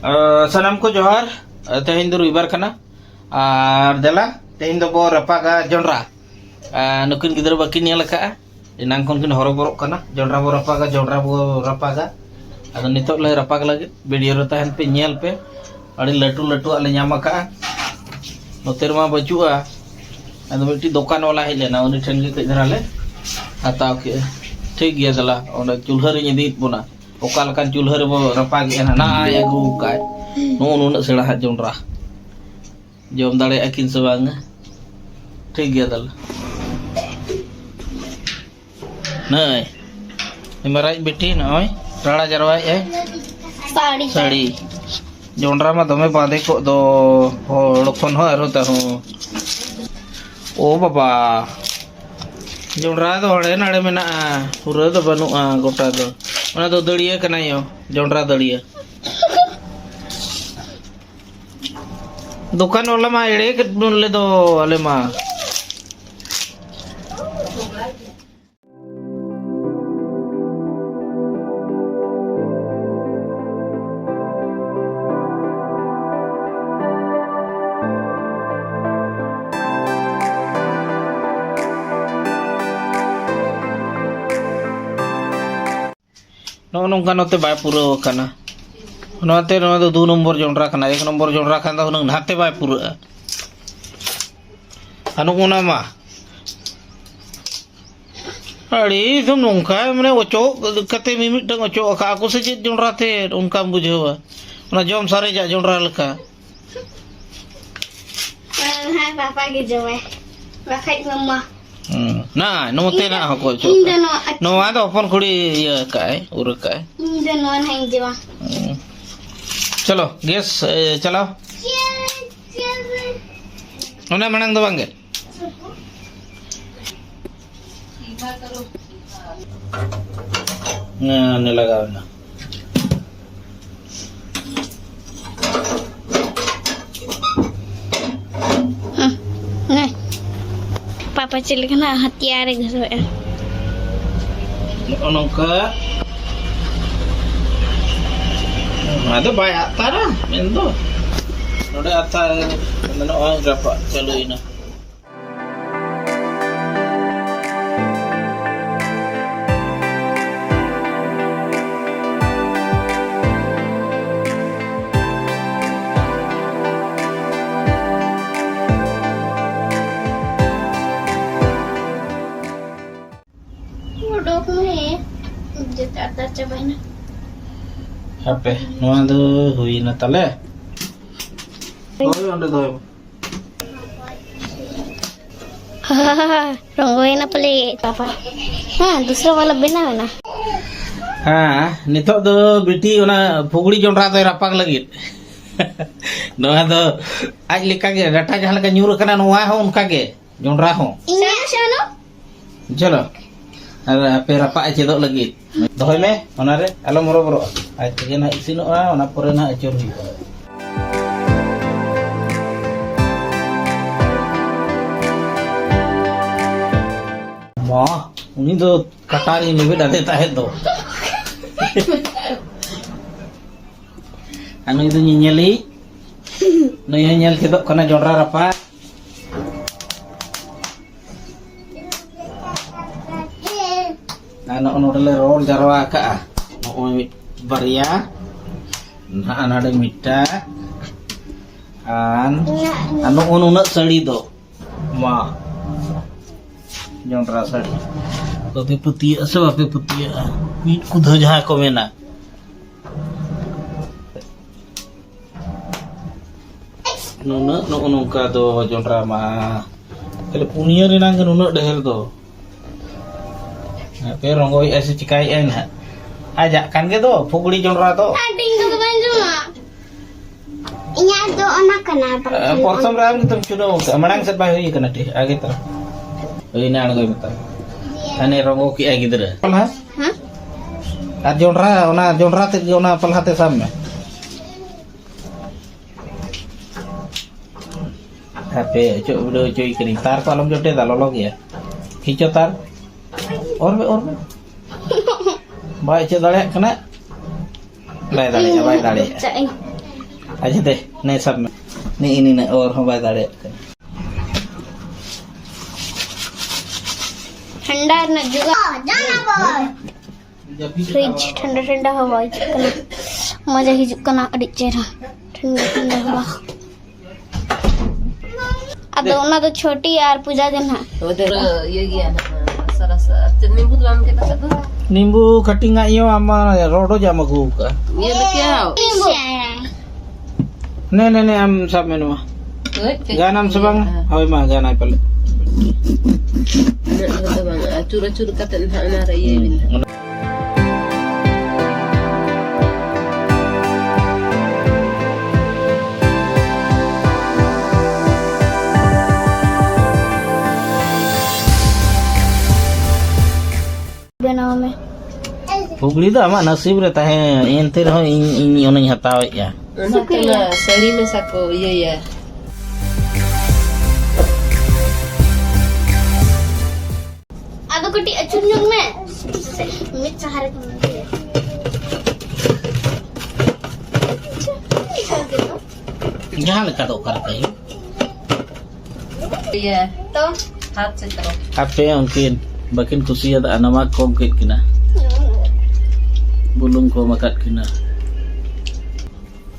Sanam ko johar tehin do ruibar kana ar dela tehin do bo rapaga jonra nukin gidra bakin nyala ka inang kon kin horo borok kana jonra bo rapaga ado nitok le rapag lagi video ro tahan pe nyel pe adi latu ale nyama ka noter ma bachua ado miti dokan wala hilena uni then ge kajrale ataw ke ठीक गया चला और चूल्हा रे निदित बोना ओकाल kan चूल्हा रे बो रपाग एना ना आगु काय नो नुन सेड़ा जोंडरा जम दाड़े अकिन से बांग ठीक गया चला नय इमराज बेटी नय राड़ा जरवाय ए साड़ी जोंडरा मा दमे बांधे को दो लोखन हो आरो ता हो ओ बाबा जोंडरा तो हड़े नाड़े में ना पूरा तो बनु गोटा तो उन्हें तो दड़िया करना यो जोंडरा दड़िया दुकान वाला माँ एड़े के ले दो वाले माँ नौका नोते बाय पूरा कना नोते नो तो 2 नंबर जोंडरा कना 1 नंबर जोंडरा खान दा नाते बाय पूरा अनुगुना मा अड़ी तुम नौका माने ओचो कते मिमिट टंग ओचो का को से जोंडरा ते उनका बुझेवा ना जम सारे जा जोंडरा लका हां पापा के जवे रखाई मम्मा ना नोते ना हको चो नो आदो अपन खुड़ी ये काय उर काय इंदे नो नहीं देवा चलो गैस चलाओ ओने मनंग दो बांगे ना ने लगाओ ना पापा चले ना हथियार घसवे नौका ada banyak tara mendo udah ata mana orang berapa kalau ini apa nuan tu hui na tale oi onde doi रंगोई ना पले पापा हाँ दूसरा वाला बनावे ना हाँ नितो दो बेटी ओना फुगड़ी जोंडरा तो रापाग लगी नोआ दो आज लेका के डाटा जहां लगा न्यूर कना नोआ हो उनका के जोंडरा हो शानो चलो अरे पे रापा चेदो लगी दोय में ओना रे आलो मरो बरो आज के ना इसिनोआ ओना परे ना अचर हुई Wah, ini tuh katari ini beda deh tahet tuh. Anu itu nyeli, nu nyel kita kena jonra apa? Anu anu dale roll jarwa ka, nu baria, nah anu ada mita, anu anu nak sali tuh, ma. जोंडरा sari तो पे पुतिया सब पे पुतिया meet कुध जहां को मेना no का दो जोंडरा मा कले पुनिया रे नांग नो दहेल दो पे रंगोई ऐसे चिकाई एन आजा kan के दो फुगड़ी जोंडरा दो आटिंग तो बंजुमा इया दो ओना कना परसम राम तुम चुनो मणांग से बाय हुई कना टे आगे तरफ ini anak gue minta, ane rongo ki agi dera. Pelah? Hah? Jonra, ona jonra te ona pelah te sama. Tapi cok udah cuy kering tar kalau jodoh dah lolog ya. Hijau tar, orbe. Baik cok dale kena. Baik dale. aja deh, nih sab nih ini nih और हम बता रहे ठंडा न juga जाना बोल fridge ठंडा ठंडा हवा हिजुक कना मजा हिजुक कना अड़ी चेहरा ठंडा ठंडा हवा अदो ना तो छोटी यार पूजा दिन है उधर ये गया ना सरस नींबू तो हम के पास तो नींबू कटिंग आयो ama rodo jam aku ka ये तो क्या ne am sab menu mah ganam sebang hoy mah ganai pale cura-cura kata nak raya bila बनाओ में Pugli dah amat nasib re tahe ente reh ini oneng hataw ya. ना साड़ी में सको ये आदो कटी अचुन जुग में मिर्च सहारे तुम Jahan lekat tok kar kai. ये तो हाथ से करो Ape mungkin bakin kusia tak nama konkret kina. Bulung ko makat kina.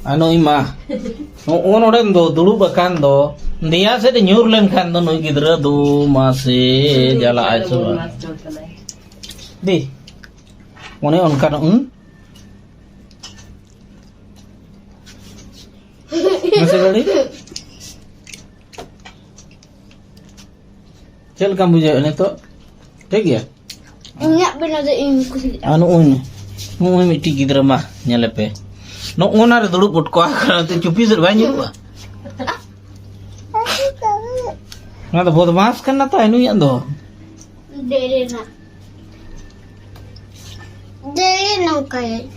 Ano ima. On oren do dulu bakan do. Dia se de nyur len kan do noi gidra do mase jala aso. Di. One on kan Masih kali? Cel kamu bujuk ni tu. ठीक है enggak benar de iku anu un miti gidra mah nyalepe no onar dulu put ko tu cupi ser banyak ba na to bod mas kan na ta inu yando dere na kai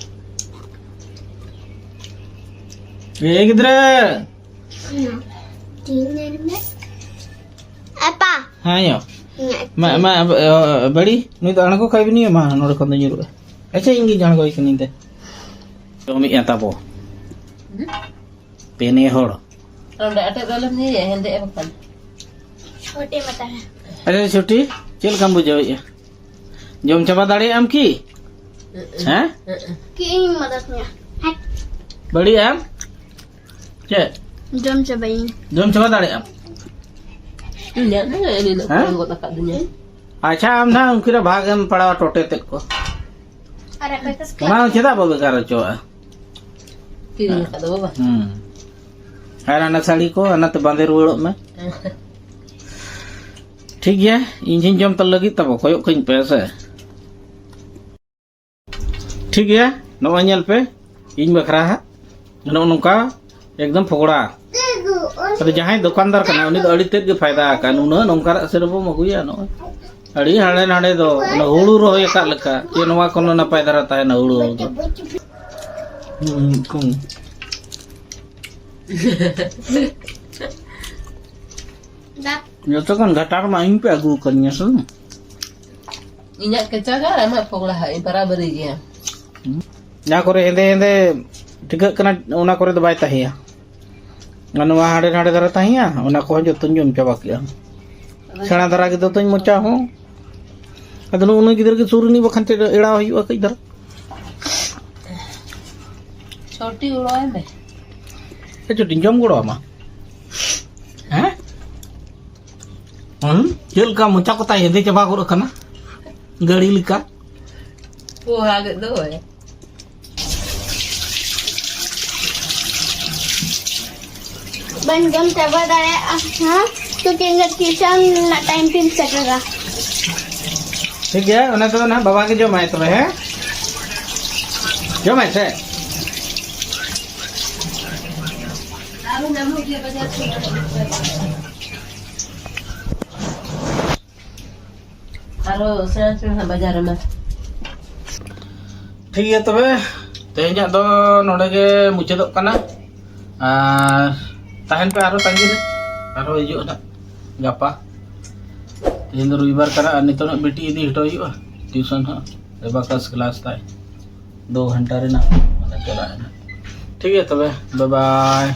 gidra dinner में apa hayo ma bari ni to anako kai bini ma nore kon nyuru acha ingi jan ko ikini te tomi eta bo pene hor kalau ada dalam ni ya hende apa छोटे मता है अरे छोटी चल काम बुझो या जम चबा दाड़े आम की हैं कि मददnya बड़ी आम चे jam cobain जम चबा दाड़े आम ini nak kau tak dunia अच्छा आम ना उनकी भाग में पड़ा टोटे तक को ada petas ना चेदा बबे कर चो kiri kata bapa अरे ना साड़ी को अनत बांधे रुड़ो में ठीक है इंजन जम तल लगी तब कोयो कहीं पैसे ठीक है नो अनियल पे इन बखरा है नो नुका एकदम फोगड़ा तो जहां दुकानदार कना उनी अड़ी तेज के फायदा का नुन नंका सेरबो मगुया नो अड़ी हाड़े नाड़े दो न हुड़ू रो एका लका जे नवा कोनो ना फायदा रहता है न हुड़ू दो कुम यो तो kan gatar main pe agu kanya sun inyak kecaga amat poklah hai para beri dia ना करे हेंदे हेंदे टिक कना उना करे तो बाय तहिया ननवा हाड़े हाड़े दरा तहिया उना को जो तुंजम चबा किया सेना दरा के तो तुंज मोचा हो अदनु उन गिदर के सुरनी बखन ते एड़ा होई कई दर छोटी उड़ो है मैं ए जो टिंजम गुड़ो मा हैं जेल का मोचा को ता हेंदे चबा गुड़ कना गड़ी लिका वो आगे दो है ban jam coba dari तो tinggal किचन ना टाइम पिन सेटरा ठीक है उन्हें तो ना बाबा के जो मैं तो है जो मैं से Aro saya bajar mah. ठीक है तबे तेहना दो नोडे के मुचादो कना ताहन पे आरो तांगी रे आरो हिजु ना गापा तेहन दो रविवार कना नितो ना बेटी इदी हटो हिजु ट्यूशन हा एबा क्लास ताई 2 घंटा रे ना माने चला है ठीक है तबे बाय बाय।